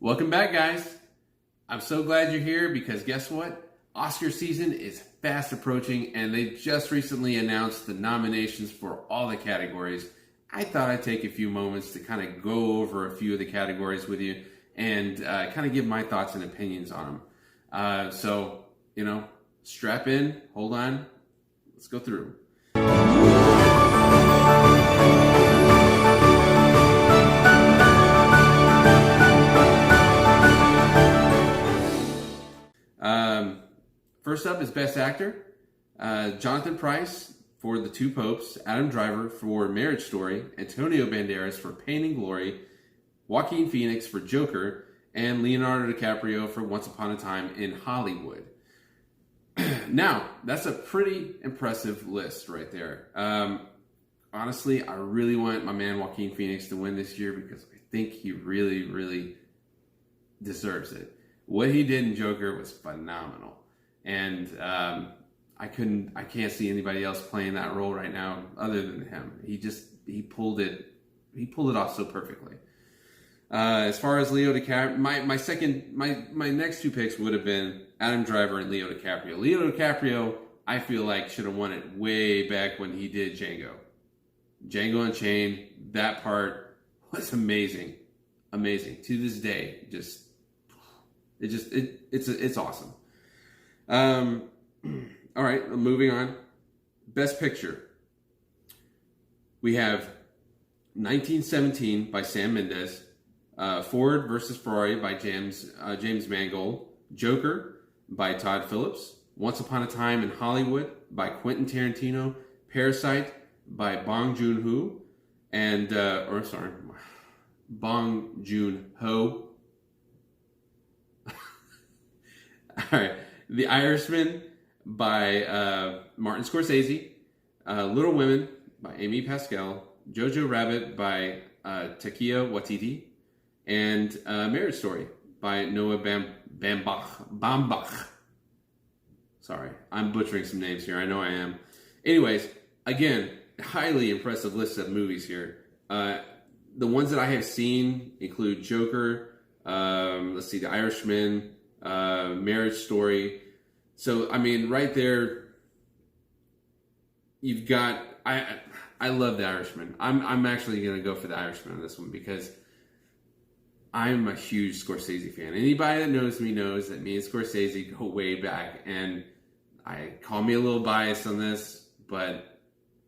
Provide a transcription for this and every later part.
Welcome back, guys. I'm so glad you're here because guess what? Oscar season is fast approaching and they just recently announced the nominations for all the categories. I thought I'd take a few moments to kind of go over a few of the categories with you and kind of give my thoughts and opinions on them. So, strap in, hold on, let's go through. First up is Best Actor. Jonathan Pryce for The Two Popes, Adam Driver for Marriage Story, Antonio Banderas for Pain and Glory, Joaquin Phoenix for Joker, and Leonardo DiCaprio for Once Upon a Time in Hollywood. Now, that's a pretty impressive list right there. Honestly, I really want my man Joaquin Phoenix to win this year because I think he really, really deserves it. What he did in Joker was phenomenal. And I can't see anybody else playing that role right now other than him. He pulled it off so perfectly. As far as Leo DiCaprio, my next two picks would have been Adam Driver and Leo DiCaprio. Leo DiCaprio, I feel like should have won it way back when he did Django. Django Unchained, that part was amazing. Amazing. To this day, it's awesome. All right, moving on. Best Picture. We have 1917 by Sam Mendes, Ford versus Ferrari by James Mangold, Joker by Todd Phillips, Once Upon a Time in Hollywood by Quentin Tarantino, Parasite by Bong Joon-ho, and Bong Joon-ho. All right. The Irishman by Martin Scorsese, Little Women by Amy Pascal, Jojo Rabbit by Taika Waititi, and Marriage Story by Noah Baumbach. Sorry, I'm butchering some names here. I know I am. Anyways, again, highly impressive list of movies here. The ones that I have seen include Joker, The Irishman, Marriage Story. So, I mean, right there, you've got, I love The Irishman. I'm actually going to go for The Irishman on this one because I'm a huge Scorsese fan. Anybody that knows me knows that me and Scorsese go way back, and call me a little biased on this, but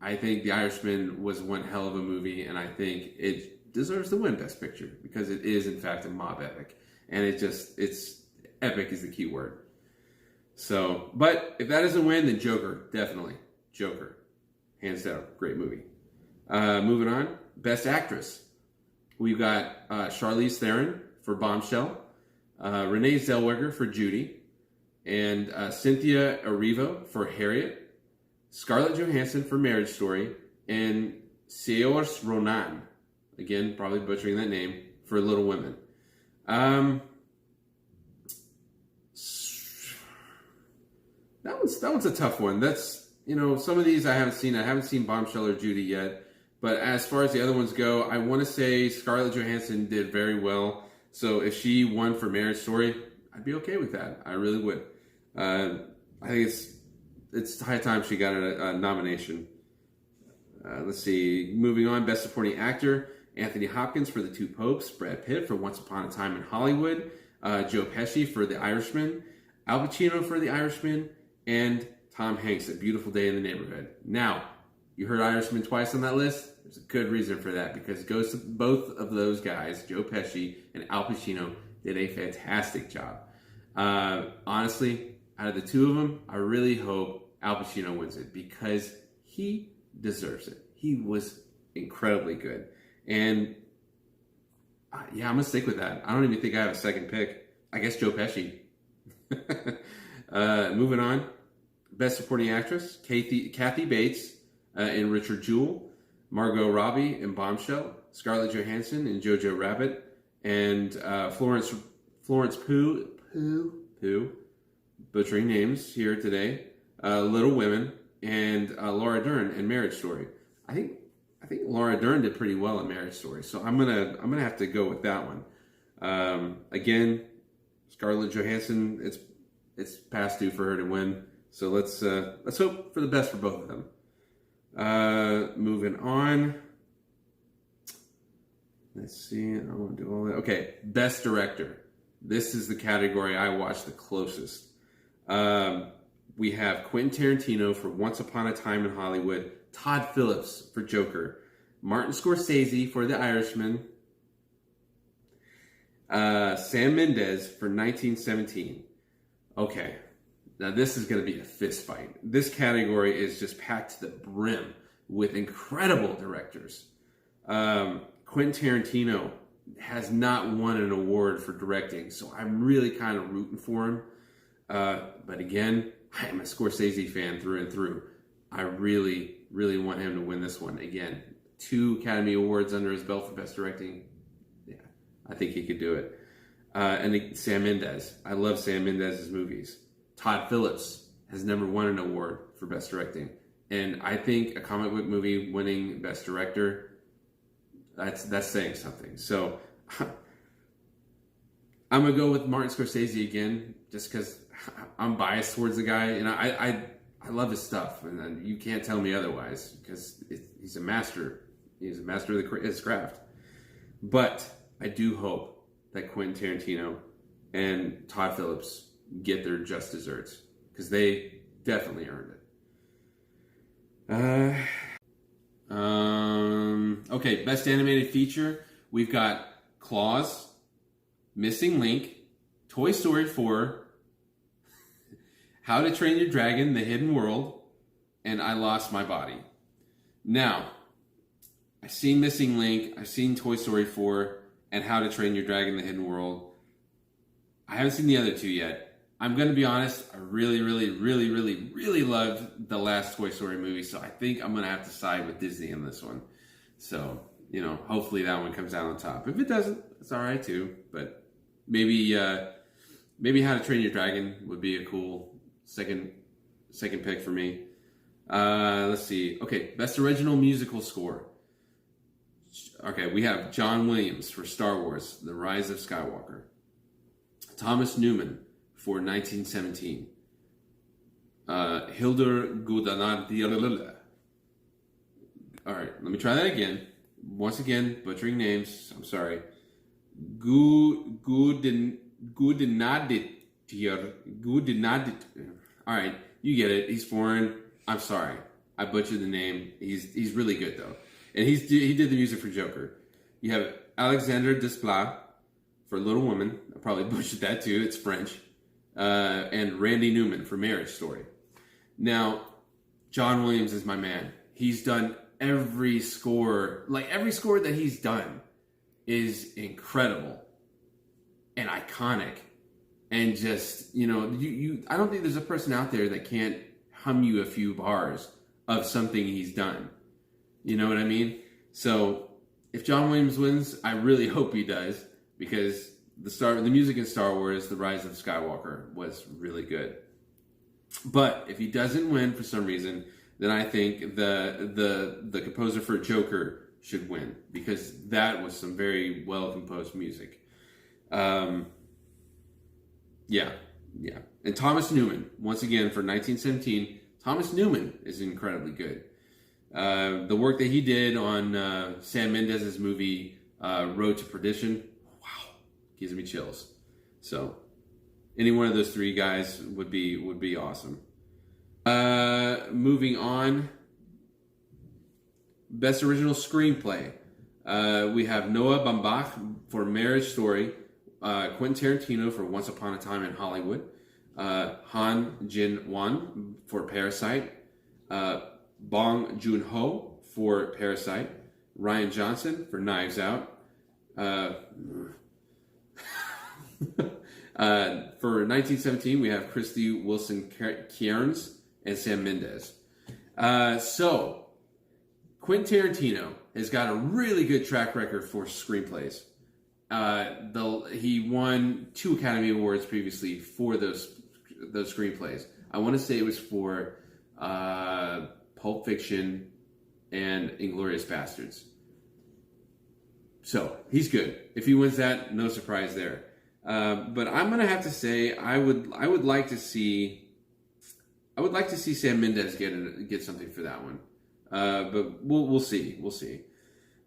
I think The Irishman was one hell of a movie, and I think it deserves to win Best Picture because it is, in fact, a mob epic. And it's epic is the key word. So, but if that doesn't win, then Joker, definitely. Joker. Hands down. Great movie. Moving on. Best Actress. We've got Charlize Theron for Bombshell, Renee Zellweger for Judy, and Cynthia Erivo for Harriet, Scarlett Johansson for Marriage Story, and Saoirse Ronan, again, probably butchering that name, for Little Women. That one's a tough one. That's, some of these I haven't seen. I haven't seen Bombshell or Judy yet. But as far as the other ones go, I want to say Scarlett Johansson did very well. So if she won for Marriage Story, I'd be okay with that. I really would. I think it's high time she got a nomination. Let's see. Moving on, Best Supporting Actor. Anthony Hopkins for The Two Popes. Brad Pitt for Once Upon a Time in Hollywood. Joe Pesci for The Irishman. Al Pacino for The Irishman. And Tom Hanks, A Beautiful Day in the Neighborhood. Now, you heard Irishman twice on that list. There's a good reason for that because it goes to both of those guys, Joe Pesci and Al Pacino, did a fantastic job. Honestly, out of the two of them, I really hope Al Pacino wins it because he deserves it. He was incredibly good. And I'm going to stick with that. I don't even think I have a second pick. I guess Joe Pesci. Moving on. Best Supporting Actress, Kathy Bates in Richard Jewell, Margot Robbie in Bombshell, Scarlett Johansson in Jojo Rabbit, and Florence Pugh, butchering names here today, Little Women, and Laura Dern in Marriage Story. I think Laura Dern did pretty well in Marriage Story, so I'm gonna have to go with that one. Again, Scarlett Johansson, it's past due for her to win. So let's hope for the best for both of them. Moving on. Let's see. I don't want to do all that. Okay, Best Director. This is the category I watched the closest. We have Quentin Tarantino for Once Upon a Time in Hollywood, Todd Phillips for Joker, Martin Scorsese for The Irishman, Sam Mendes for 1917. Okay, now this is going to be a fist fight. This category is just packed to the brim with incredible directors. Quentin Tarantino has not won an award for directing, so I'm really kind of rooting for him. But again, I am a Scorsese fan through and through. I really, really want him to win this one. Again, 2 Academy Awards under his belt for Best Directing. Yeah, I think he could do it. And Sam Mendes. I love Sam Mendes' movies. Todd Phillips has never won an award for Best Directing. And I think a comic book movie winning Best Director, that's saying something. So I'm going to go with Martin Scorsese again, just because I'm biased towards the guy. And I love his stuff, and you can't tell me otherwise, because he's a master. He's a master of his craft. But I do hope that Quentin Tarantino and Todd Phillips get their just desserts, because they definitely earned it. Okay, Best Animated Feature. We've got Klaus, Missing Link, Toy Story 4, How to Train Your Dragon, The Hidden World, and I Lost My Body. Now, I've seen Missing Link, I've seen Toy Story 4, and How to Train Your Dragon, The Hidden World. I haven't seen the other 2 yet. I'm going to be honest, I really, really, really, really, really loved the last Toy Story movie, so I think I'm going to have to side with Disney on this one. So, hopefully that one comes out on top. If it doesn't, it's all right too, but maybe How to Train Your Dragon would be a cool second pick for me. Let's see. Okay, Best Original Musical Score. Okay, we have John Williams for Star Wars, The Rise of Skywalker. Thomas Newman for 1917. Hildur Guðnadóttir. All right, let me try that again. Once again, butchering names. I'm sorry. Guðnadóttir. All right, you get it. He's foreign. I'm sorry. I butchered the name. He's really good though, and he did the music for Joker. You have Alexander Desplat for Little Woman. I probably butchered that too. It's French. And Randy Newman for Marriage Story. Now, John Williams is my man. He's done every score that he's done is incredible and iconic, and just I don't think there's a person out there that can't hum you a few bars of something he's done. You know what I mean? So if John Williams wins, I really hope he does, because the music in Star Wars, The Rise of Skywalker, was really good. But if he doesn't win for some reason, then I think the composer for Joker should win, because that was some very well composed music. Yeah. And Thomas Newman, once again for 1917, Thomas Newman is incredibly good. The work that he did on Sam Mendes' movie Road to Perdition, gives me chills. So any one of those 3 guys would be awesome. Moving on. Best Original Screenplay. We have Noah Baumbach for Marriage Story, Quentin Tarantino for Once Upon a Time in Hollywood, Han Jin-won for Parasite, Bong Joon-ho for Parasite, Ryan Johnson for Knives Out, for 1917, we have Christy Wilson Cairns and Sam Mendes. So, Quentin Tarantino has got a really good track record for screenplays. He won 2 Academy Awards previously for those screenplays. I want to say it was for Pulp Fiction and Inglourious Bastards. So he's good. If he wins that, no surprise there. But I'm gonna have to say I would like to see Sam Mendes get something for that one. But we'll see. We'll see.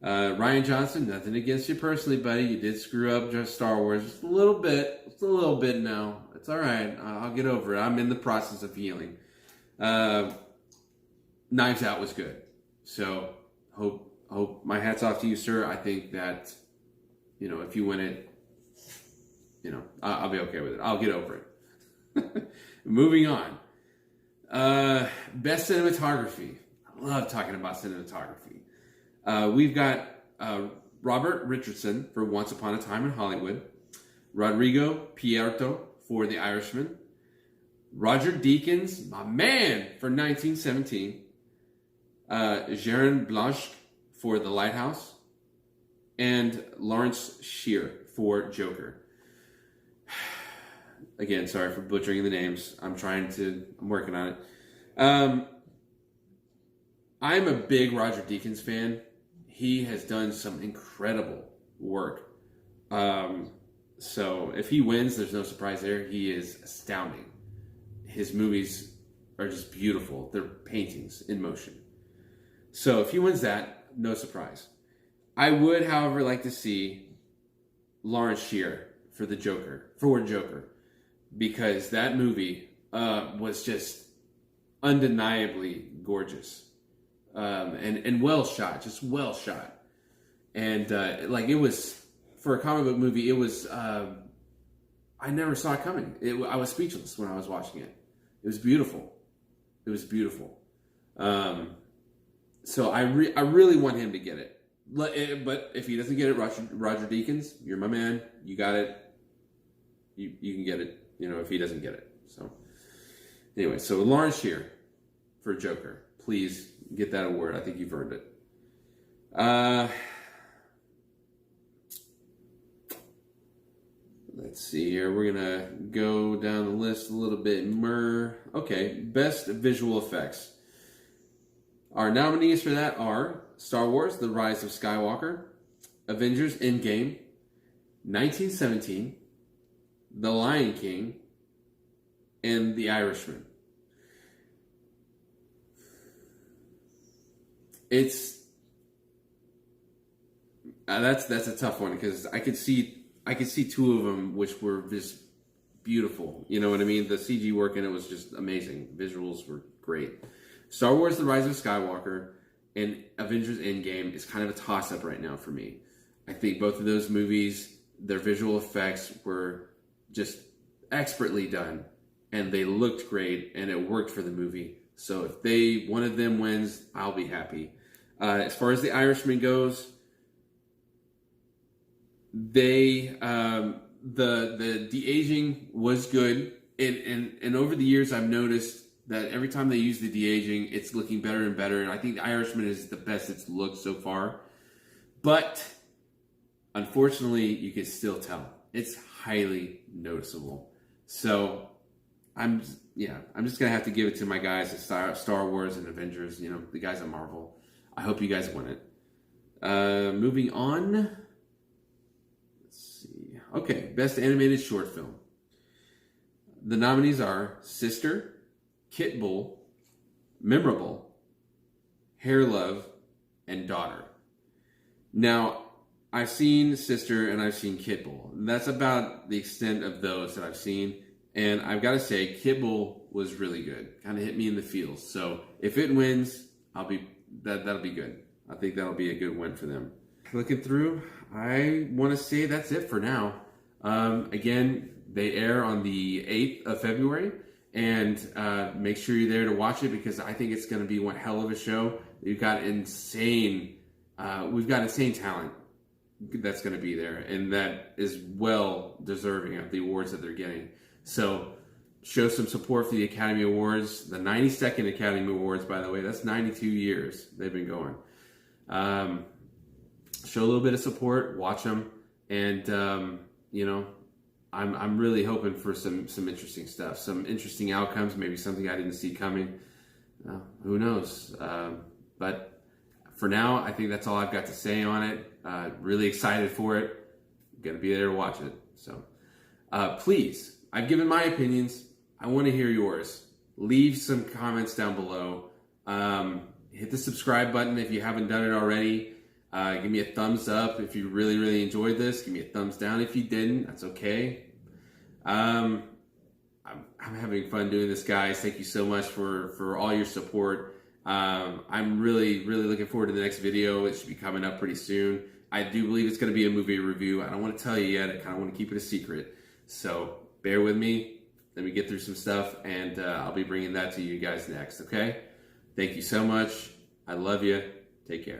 Ryan Johnson, nothing against you personally, buddy. You did screw up just Star Wars just a little bit. It's a little bit now. It's all right. I'll get over it. I'm in the process of healing. Knives Out was good. So hope my hat's off to you, sir. I think that, if you win it, I'll be okay with it. I'll get over it. Moving on. Best cinematography. I love talking about cinematography. We've got Robert Richardson for Once Upon a Time in Hollywood, Rodrigo Prieto for The Irishman, Roger Deakins, my man, for 1917, Jaron Blanche for The Lighthouse, and Lawrence Shear for Joker. Again, sorry for butchering the names. I'm working on it. I'm a big Roger Deakins fan. He has done some incredible work. So if he wins, there's no surprise there. He is astounding. His movies are just beautiful. They're paintings in motion. So if he wins that, no surprise. I would, however, like to see Lawrence Shear for Joker, because that movie was just undeniably gorgeous. And well shot, just well shot. And it was, for a comic book movie, it was, I never saw it coming. I was speechless when I was watching it. It was beautiful. It was beautiful. So I really want him to get it. But if he doesn't get it, Roger Deakins, you're my man. You got it. You can get it, if he doesn't get it. So anyway, so Lawrence Shear for Joker. Please get that award. I think you've earned it. Let's see here. We're going to go down the list a little bit more. Okay, best visual effects. Our nominees for that are Star Wars: The Rise of Skywalker, Avengers: Endgame, 1917, The Lion King, and The Irishman. It's that's a tough one, because I could see two of them which were just beautiful. You know what I mean? The CG work in it was just amazing. Visuals were great. Star Wars: The Rise of Skywalker and Avengers: Endgame is kind of a toss-up right now for me. I think both of those movies, their visual effects were just expertly done, and they looked great, and it worked for the movie. So if one of them wins, I'll be happy. As far as The Irishman goes, the de-aging was good, and over the years I've noticed that every time they use the de-aging, it's looking better and better, and I think The Irishman is the best it's looked so far. But unfortunately, you can still tell it's highly noticeable. So I'm just gonna have to give it to my guys at Star Wars and Avengers. The guys at Marvel. I hope you guys win it. Moving on. Let's see. Okay, best animated short film. The nominees are Sister, Kit Bull, Memorable, Hair Love, and Daughter. Now, I've seen Sister and I've seen Kit Bull. That's about the extent of those that I've seen. And I've got to say, Kit Bull was really good. Kind of hit me in the feels. So if it wins, that'll be good. I think that'll be a good win for them. Looking through, I want to say that's it for now. Again, they air on the 8th of February. And make sure you're there to watch it, because I think it's going to be one hell of a show. We've got insane talent that's going to be there, and that is well deserving of the awards that they're getting. So show some support for the Academy Awards, the 92nd Academy Awards, by the way. That's 92 years they've been going. Show a little bit of support, watch them, and I'm really hoping for some interesting stuff, some interesting outcomes, maybe something I didn't see coming. Who knows? But for now, I think that's all I've got to say on it. Really excited for it. I'm going to be there to watch it. So please, I've given my opinions. I want to hear yours. Leave some comments down below. Hit the subscribe button if you haven't done it already. Give me a thumbs up if you really, really enjoyed this. Give me a thumbs down if you didn't. That's okay. I'm having fun doing this, guys. Thank you so much for all your support. I'm really, really looking forward to the next video. It should be coming up pretty soon. I do believe it's going to be a movie review. I don't want to tell you yet. I kind of want to keep it a secret. So bear with me. Let me get through some stuff, and I'll be bringing that to you guys next, okay? Thank you so much. I love you. Take care.